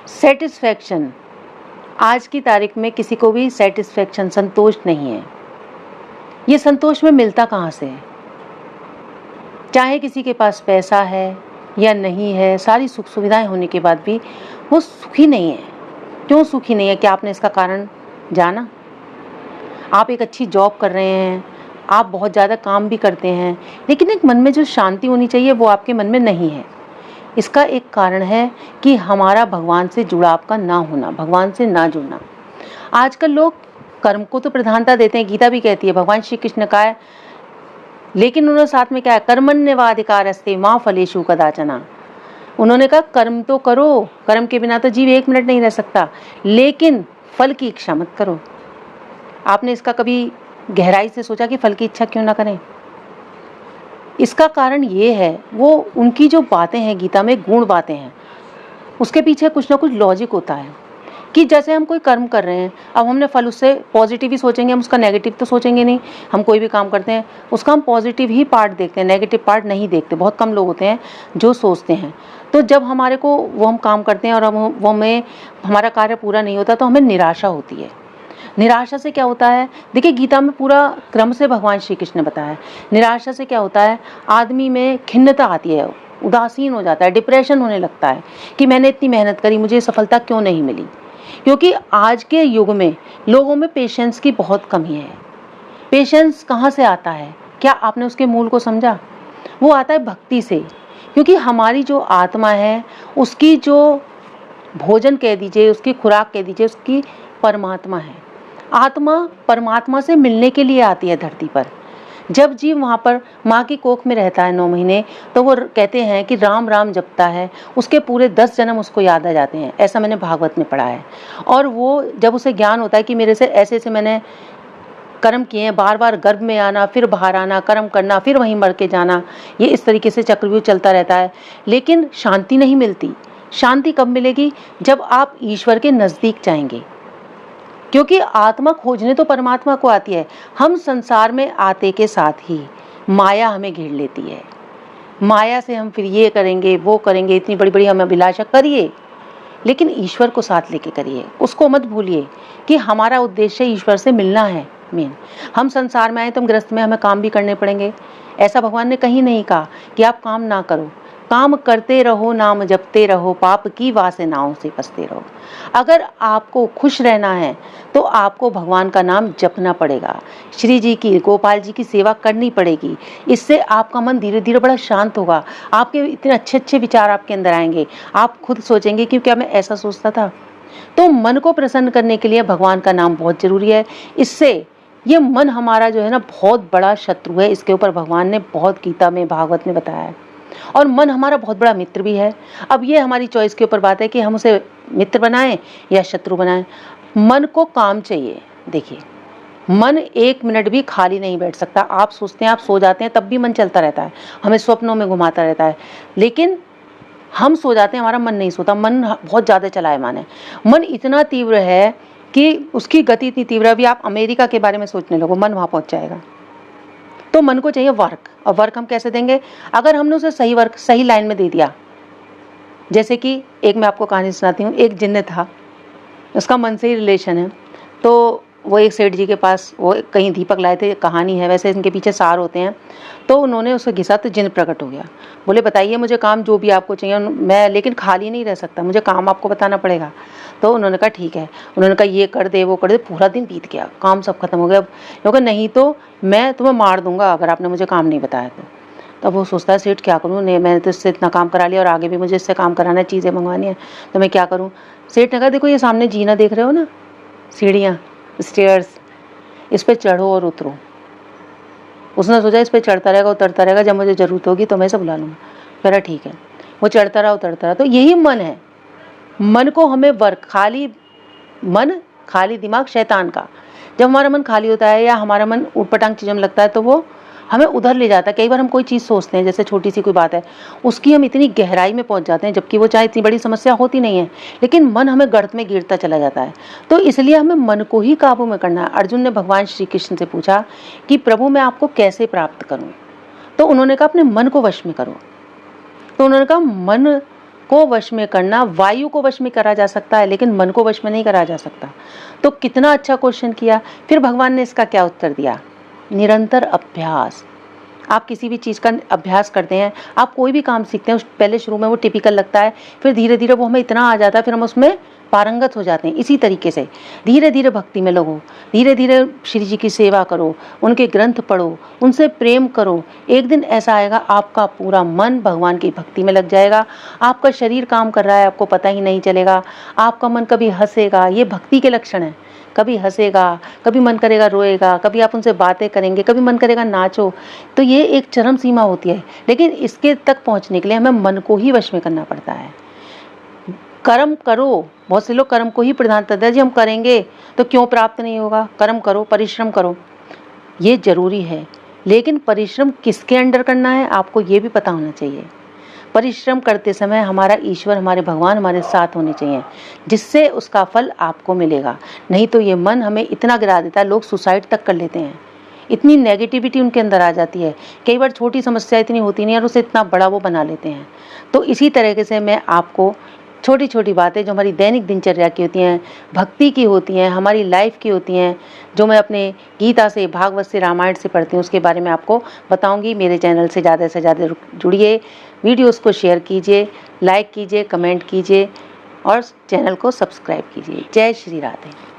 Satisfaction, आज की तारीख में किसी को भी सेटिस्फैक्शन, संतोष नहीं है। ये संतोष में मिलता कहाँ से है? चाहे किसी के पास पैसा है या नहीं है, सारी सुख सुविधाएं होने के बाद भी वो सुखी नहीं है। क्यों सुखी नहीं है? क्या आपने इसका कारण जाना? आप एक अच्छी जॉब कर रहे हैं, आप बहुत ज़्यादा काम भी करते हैं, लेकिन एक मन में जो शांति होनी चाहिए वो आपके मन में नहीं है। इसका एक कारण है कि हमारा भगवान से जुड़ाव का ना होना, भगवान से ना जुड़ना। आजकल लोग कर्म को तो प्रधानता देते हैं, गीता भी कहती है, भगवान श्री कृष्ण का है, लेकिन उन्होंने साथ में क्या है, कर्मण्येवाधिकारस्ते मा फलेषु कदाचन। उन्होंने कहा कर्म तो करो, कर्म के बिना तो जीव एक मिनट नहीं रह सकता, लेकिन फल की इच्छा मत करो। आपने इसका कभी गहराई से सोचा कि फल की इच्छा क्यों ना करें? इसका कारण ये है, वो उनकी जो बातें हैं गीता में, गुण बातें हैं, उसके पीछे कुछ ना कुछ लॉजिक होता है कि जैसे हम कोई कर्म कर रहे हैं, अब हमने फल उससे पॉजिटिव ही सोचेंगे, हम उसका नेगेटिव तो सोचेंगे नहीं। हम कोई भी काम करते हैं उसका हम पॉजिटिव ही पार्ट देखते हैं, नेगेटिव पार्ट नहीं देखते। बहुत कम लोग होते हैं जो सोचते हैं। तो जब हमारे को वो हम काम करते हैं और वो हमें हमारा कार्य पूरा नहीं होता तो हमें निराशा होती है। निराशा से क्या होता है? देखिए गीता में पूरा क्रम से भगवान श्री कृष्ण ने बताया है। निराशा से क्या होता है? आदमी में खिन्नता आती है, उदासीन हो जाता है, डिप्रेशन होने लगता है कि मैंने इतनी मेहनत करी, मुझे सफलता क्यों नहीं मिली। क्योंकि आज के युग में लोगों में पेशेंस की बहुत कमी है। पेशेंस कहाँ से आता है? क्या आपने उसके मूल को समझा? वो आता है भक्ति से। क्योंकि हमारी जो आत्मा है उसकी जो भोजन कह दीजिए, उसकी खुराक कह दीजिए, उसकी परमात्मा है। आत्मा परमात्मा से मिलने के लिए आती है धरती पर। जब जीव वहाँ पर माँ की कोख में रहता है 9 महीने, तो वो कहते हैं कि राम राम जपता है, उसके पूरे 10 जन्म उसको याद आ जाते हैं। ऐसा मैंने भागवत में पढ़ा है। और वो जब उसे ज्ञान होता है कि मेरे से ऐसे ऐसे मैंने कर्म किए हैं, बार बार गर्भ में आना, फिर बाहर आना, कर्म करना, फिर वहीं मर के जाना, ये इस तरीके से चक्रव्यूह चलता रहता है, लेकिन शांति नहीं मिलती। शांति कब मिलेगी? जब आप ईश्वर के नज़दीक जाएंगे। क्योंकि आत्मा खोजने तो परमात्मा को आती है। हम संसार में आते के साथ ही माया हमें घेर लेती है। माया से हम फिर ये करेंगे, वो करेंगे, इतनी बड़ी बड़ी हमें अभिलाषा करिए, लेकिन ईश्वर को साथ लेके करिए। उसको मत भूलिए कि हमारा उद्देश्य ईश्वर से मिलना है। मेन हम संसार में आए तो हम गृहस्थ में हमें काम भी करने पड़ेंगे। ऐसा भगवान ने कहीं नहीं कहा कि आप काम ना करो। काम करते रहो, नाम जपते रहो, पाप की वासनाओं से बचते रहो। अगर आपको खुश रहना है तो आपको भगवान का नाम जपना पड़ेगा, श्री जी की, गोपाल जी की सेवा करनी पड़ेगी। इससे आपका मन धीरे धीरे बड़ा शांत होगा। आपके इतने अच्छे अच्छे विचार आपके अंदर आएंगे। आप खुद सोचेंगे कि क्या मैं ऐसा सोचता था। तो मन को प्रसन्न करने के लिए भगवान का नाम बहुत जरूरी है। इससे ये मन हमारा जो है ना, बहुत बड़ा शत्रु है। इसके ऊपर भगवान ने बहुत गीता में, भागवत में बताया है। और मन हमारा बहुत बड़ा मित्र भी है। अब ये हमारी चॉइस के ऊपर बात है कि हम उसे मित्र बनाएं या शत्रु बनाएं। मन को काम चाहिए। देखिए, मन 1 मिनट भी खाली नहीं बैठ सकता। आप सोचते हैं, आप सो जाते हैं, तब भी मन चलता रहता है, हमें स्वप्नों में घुमाता रहता है। लेकिन हम सो जाते हैं, हमारा मन नहीं सोता। मन बहुत ज़्यादा चलायमान है। मन इतना तीव्र है कि उसकी गति इतनी तीव्र है, अभी आप अमेरिका के बारे में सोचने लगो, मन वहाँ पहुँच जाएगा। तो मन को चाहिए वर्क। और वर्क हम कैसे देंगे? अगर हमने उसे सही वर्क सही लाइन में दे दिया। जैसे कि एक मैं आपको कहानी सुनाती हूँ। एक जिन्न था, उसका मन से ही रिलेशन है। तो वो एक सेठ जी के पास, वो कहीं दीपक लाए थे, कहानी है, वैसे इनके पीछे सार होते हैं। तो उन्होंने उसे घिसा तो जिन्न प्रकट हो गया। बोले बताइए मुझे काम जो भी आपको चाहिए, मैं लेकिन खाली नहीं रह सकता, मुझे काम आपको बताना पड़ेगा। तो उन्होंने कहा ठीक है। उन्होंने कहा ये कर दे, वो कर दे। पूरा दिन बीत गया, काम सब खत्म हो गया। क्योंकि नहीं तो मैं तुम्हें मार दूंगा अगर आपने मुझे काम नहीं बताया तो। तब वो सोचता है सेठ क्या करूँ, नहीं मैंने तो इससे इतना काम करा लिया और आगे भी मुझे इससे काम कराना है, चीज़ें मंगवानी है, तो मैं क्या करूँ। सेठ ने कहा देखो ये सामने जीना देख रहे हो ना, सीढ़ियाँ, स्टेयर्स, इस पर चढ़ो और उतरो। उसने सोचा इस पर चढ़ता रहेगा उतरता रहेगा, जब मुझे ज़रूरत होगी तो मैं इसे बुला लूँगा। कह ठीक है। वो चढ़ता रहा उतरता रहा। तो यही मन है। मन को हमें वर्क, खाली मन खाली दिमाग शैतान का। जब हमारा मन खाली होता है या हमारा मन उटपटांग चीज़ों में लगता है तो वो हमें उधर ले जाता है। कई बार हम कोई चीज़ सोचते हैं, जैसे छोटी सी कोई बात है, उसकी हम इतनी गहराई में पहुंच जाते हैं, जबकि वो चाहे इतनी बड़ी समस्या होती नहीं है, लेकिन मन हमें गर्त में गिरता चला जाता है। तो इसलिए हमें मन को ही काबू में करना है। अर्जुन ने भगवान श्री कृष्ण से पूछा कि प्रभु मैं आपको कैसे प्राप्त करूँ। तो उन्होंने कहा अपने मन को वश में करो। तो उन्होंने कहा मन को वश में करना, वायु को वश में करा जा सकता है लेकिन मन को वश में नहीं करा जा सकता। तो कितना अच्छा क्वेश्चन किया। फिर भगवान ने इसका क्या उत्तर दिया? निरंतर अभ्यास। आप किसी भी चीज़ का अभ्यास करते हैं, आप कोई भी काम सीखते हैं, उस पहले शुरू में वो टिपिकल लगता है, फिर धीरे धीरे वो हमें इतना आ जाता है, फिर हम उसमें पारंगत हो जाते हैं। इसी तरीके से धीरे धीरे भक्ति में लगो, धीरे धीरे श्री जी की सेवा करो, उनके ग्रंथ पढ़ो, उनसे प्रेम करो। एक दिन ऐसा आएगा आपका पूरा मन भगवान की भक्ति में लग जाएगा। आपका शरीर काम कर रहा है, आपको पता ही नहीं चलेगा। आपका मन कभी हंसेगा, ये भक्ति के लक्षण है। कभी हंसेगा, कभी मन करेगा रोएगा, कभी आप उनसे बातें करेंगे, कभी मन करेगा नाचो। तो ये एक चरम सीमा होती है, लेकिन इसके तक पहुंचने के लिए हमें मन को ही वश में करना पड़ता है। कर्म करो। बहुत से लोग कर्म को ही प्रधानता देते हैं, जी हम करेंगे तो क्यों प्राप्त नहीं होगा। कर्म करो, परिश्रम करो, ये जरूरी है, लेकिन परिश्रम किसके अंडर करना है आपको ये भी पता होना चाहिए। परिश्रम करते समय हमारा ईश्वर, हमारे भगवान हमारे साथ होने चाहिए, जिससे उसका फल आपको मिलेगा। नहीं तो ये मन हमें इतना गिरा देता है, लोग सुसाइड तक कर लेते हैं। इतनी नेगेटिविटी उनके अंदर आ जाती है, कई बार छोटी समस्या इतनी होती नहीं और उसे इतना बड़ा वो बना लेते हैं। तो इसी तरीके से मैं आपको छोटी छोटी बातें जो हमारी दैनिक दिनचर्या की होती हैं, भक्ति की होती हैं, हमारी लाइफ की होती हैं, जो मैं अपने गीता से, भागवत से, रामायण से पढ़ती हूँ, उसके बारे में आपको बताऊंगी। मेरे चैनल से ज़्यादा जुड़िए, वीडियोस को शेयर कीजिए, लाइक कीजिए, कमेंट कीजिए और चैनल को सब्सक्राइब कीजिए। जय श्री राधे।